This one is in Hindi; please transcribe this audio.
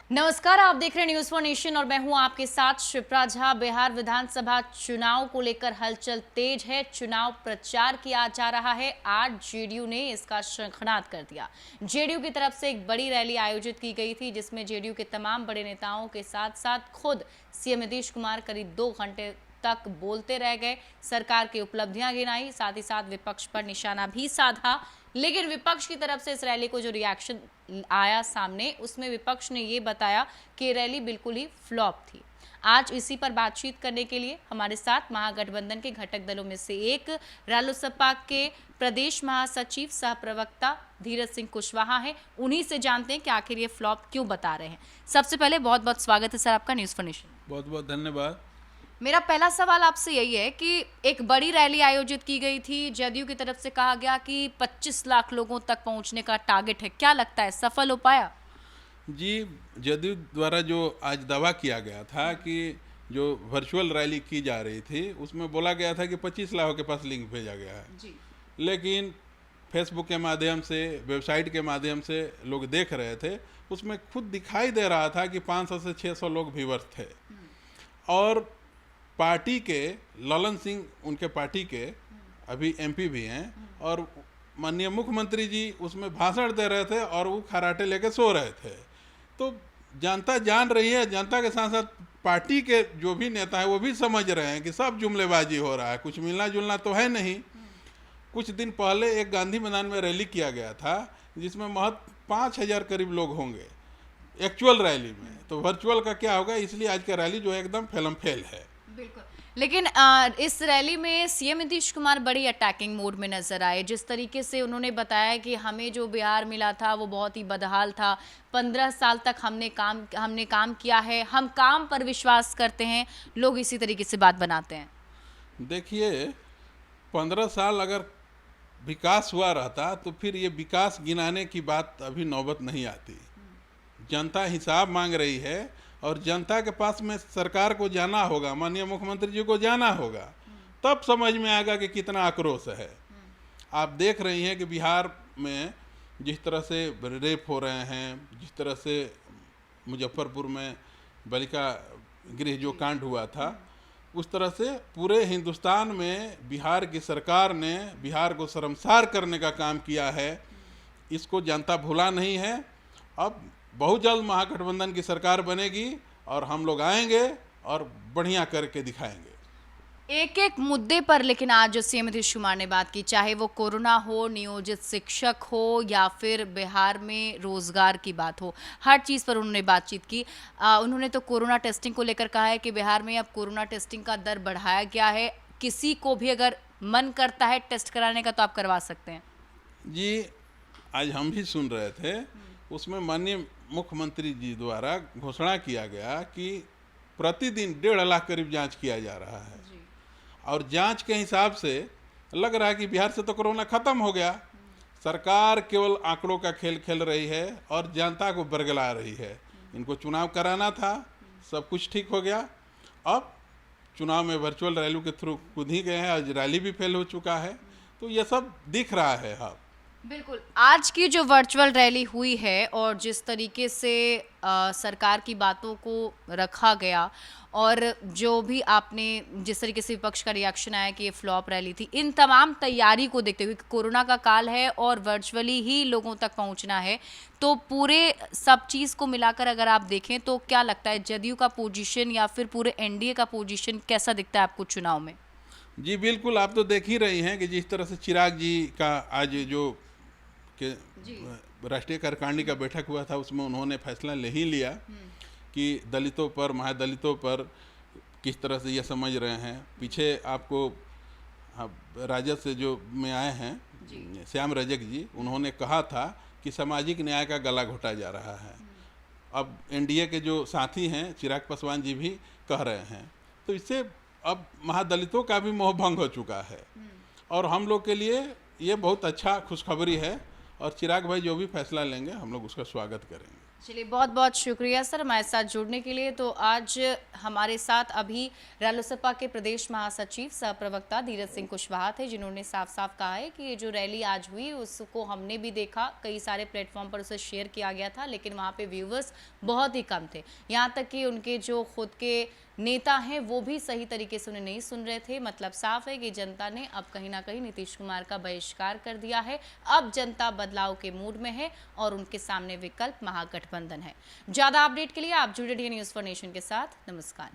नमस्कार, आप देख रहे हैं न्यूज फॉर नेशन और मैं हूं आपके साथ शिप्रा झा। बिहार विधानसभा चुनाव को लेकर हलचल तेज है। चुनाव प्रचार किया जा रहा है। आज जेडीयू ने इसका शंखनाद कर दिया। जेडीयू की तरफ से एक बड़ी रैली आयोजित की गई थी, जिसमें जेडीयू के तमाम बड़े नेताओं के साथ साथ खुद सीएम नीतीश कुमार करीब 2 घंटे तक बोलते रह गए, सरकार की उपलब्धियां गिनाई, साथ ही साथ विपक्ष पर निशाना भी साधा। लेकिन विपक्ष की तरफ से इस रैली को जो रिएक्शन आया सामने, उसमें विपक्ष ने ये बताया कि रैली बिल्कुल ही फ्लॉप थी। आज इसी पर बातचीत करने के लिए हमारे साथ महागठबंधन के घटक दलों में से एक रालोसपा के प्रदेश महासचिव सह प्रवक्ता धीरज सिंह कुशवाहा हैं। उन्हीं से जानते हैं कि आखिर ये फ्लॉप क्यों बता रहे हैं। सबसे पहले बहुत बहुत स्वागत है सर आपका न्यूज़ फॉर नेशन। बहुत बहुत धन्यवाद। मेरा पहला सवाल आपसे यही है कि एक बड़ी रैली आयोजित की गई थी, जदयू की तरफ से कहा गया कि 25 लाख लोगों तक पहुंचने का टारगेट है, क्या लगता है सफल हो पाया? जी, जदयू द्वारा जो आज दावा किया गया था कि जो वर्चुअल रैली की जा रही थी, उसमें बोला गया था कि 25 लाख के पास लिंक भेजा गया है जी। लेकिन फेसबुक के माध्यम से, वेबसाइट के माध्यम से लोग देख रहे थे, उसमें खुद दिखाई दे रहा था कि 500 से 600 लोग व्यूअर्स थे। और पार्टी के ललन सिंह, उनके पार्टी के अभी एमपी भी हैं, और माननीय मुख्यमंत्री जी उसमें भाषण दे रहे थे और वो खराटे लेके सो रहे थे। तो जनता जान रही है, जनता के साथ साथ पार्टी के जो भी नेता हैं वो भी समझ रहे हैं कि सब जुमलेबाजी हो रहा है, कुछ मिलना जुलना तो है नहीं। कुछ दिन पहले एक गांधी मैदान में रैली किया गया था, जिसमें महज 5000 करीब लोग होंगे एक्चुअल रैली में, तो वर्चुअल का क्या होगा। इसलिए आज का रैली जो है एकदम फेलम फेल है। बिल्कुल। लेकिन इस रैली में सीएम नीतीश कुमार बड़ी अटैकिंग मोड में नजर आए। जिस तरीके से उन्होंने बताया कि हमें जो बिहार मिला था वो बहुत ही बदहाल था, 15 साल तक हमने काम किया है, हम काम पर विश्वास करते हैं, लोग इसी तरीके से बात बनाते हैं। देखिए, 15 साल अगर विकास हुआ रहता तो फिर ये विकास गिनाने की बात अभी नौबत नहीं आती। जनता हिसाब मांग रही है और जनता के पास में सरकार को जाना होगा, माननीय मुख्यमंत्री जी को जाना होगा, तब समझ में आएगा कि कितना आक्रोश है। आप देख रही हैं कि बिहार में जिस तरह से रेप हो रहे हैं, जिस तरह से मुजफ्फरपुर में बालिका गृह जो कांड हुआ था, उस तरह से पूरे हिंदुस्तान में बिहार की सरकार ने बिहार को शर्मसार करने का काम किया है। इसको जनता भूला नहीं है। अब बहुत जल्द महागठबंधन की सरकार बनेगी और हम लोग आएंगे और बढ़िया करके दिखाएंगे एक एक मुद्दे पर। लेकिन आज जो सीएम नीतीश कुमार ने बात की, चाहे वो कोरोना हो, नियोजित शिक्षक हो, या फिर बिहार में रोजगार की बात हो, हर चीज़ पर उन्होंने बातचीत की। उन्होंने तो कोरोना टेस्टिंग को लेकर कहा है कि बिहार में अब कोरोना टेस्टिंग का दर बढ़ाया गया है, किसी को भी अगर मन करता है टेस्ट कराने का तो आप करवा सकते हैं। जी, आज हम भी सुन रहे थे, उसमें माननीय मुख्यमंत्री जी द्वारा घोषणा किया गया कि प्रतिदिन 1.5 लाख करीब जांच किया जा रहा है। और जांच के हिसाब से लग रहा है कि बिहार से तो कोरोना खत्म हो गया। सरकार केवल आंकड़ों का खेल खेल रही है और जनता को बरगला रही है। इनको चुनाव कराना था, सब कुछ ठीक हो गया। अब चुनाव में वर्चुअल रैली के थ्रू कूद ही गए हैं, आज रैली भी फेल हो चुका है। तो ये सब दिख रहा है। अब बिल्कुल, आज की जो वर्चुअल रैली हुई है और जिस तरीके से सरकार की बातों को रखा गया, और जो भी आपने जिस तरीके से विपक्ष का रिएक्शन आया कि ये फ्लॉप रैली थी, इन तमाम तैयारी को देखते हुए, कोरोना का काल है और वर्चुअली ही लोगों तक पहुंचना है, तो पूरे सब चीज़ को मिलाकर अगर आप देखें तो क्या लगता है जदयू का पोजीशन या फिर पूरे एनडीए का पोजीशन कैसा दिखता है आपको चुनाव में? जी बिल्कुल, आप तो देख ही रही हैं कि जिस तरह से चिराग जी का आज जो कि राष्ट्रीय कार्यकारिणी का बैठक हुआ था, उसमें उन्होंने फैसला ले ही लिया कि दलितों पर, महादलितों पर किस तरह से ये समझ रहे हैं। पीछे आपको राजद से जो में आए हैं श्याम रजक जी, उन्होंने कहा था कि सामाजिक न्याय का गला घोटा जा रहा है। अब एनडीए के जो साथी हैं चिराग पासवान जी भी कह रहे हैं, तो इससे अब महादलितों का भी मोह भंग हो चुका है। और हम लोग के लिए ये बहुत अच्छा खुशखबरी है, और चिराग भाई जो भी फैसला लेंगे हम लोग उसका स्वागत करेंगे। चलिए, बहुत बहुत शुक्रिया सर हमारे साथ जुड़ने के लिए। तो आज हमारे साथ अभी रालोसपा के प्रदेश महासचिव सह प्रवक्ता धीरज सिंह कुशवाहा थे, जिन्होंने साफ साफ कहा है कि ये जो रैली आज हुई उसको हमने भी देखा, कई सारे प्लेटफॉर्म पर उसे शेयर किया गया था, लेकिन वहाँ पे व्यूवर्स बहुत ही कम थे। यहाँ तक कि उनके जो खुद के नेता हैं वो भी सही तरीके से उन्हें नहीं सुन रहे थे। मतलब साफ है कि जनता ने अब कहीं ना कहीं नीतीश कुमार का बहिष्कार कर दिया है। अब जनता बदलाव के मूड में है और उनके सामने विकल्प महागठबंधन है। ज्यादा अपडेट के लिए आप जुड़े रहिए न्यूज़ फॉर नेशन के साथ। नमस्कार।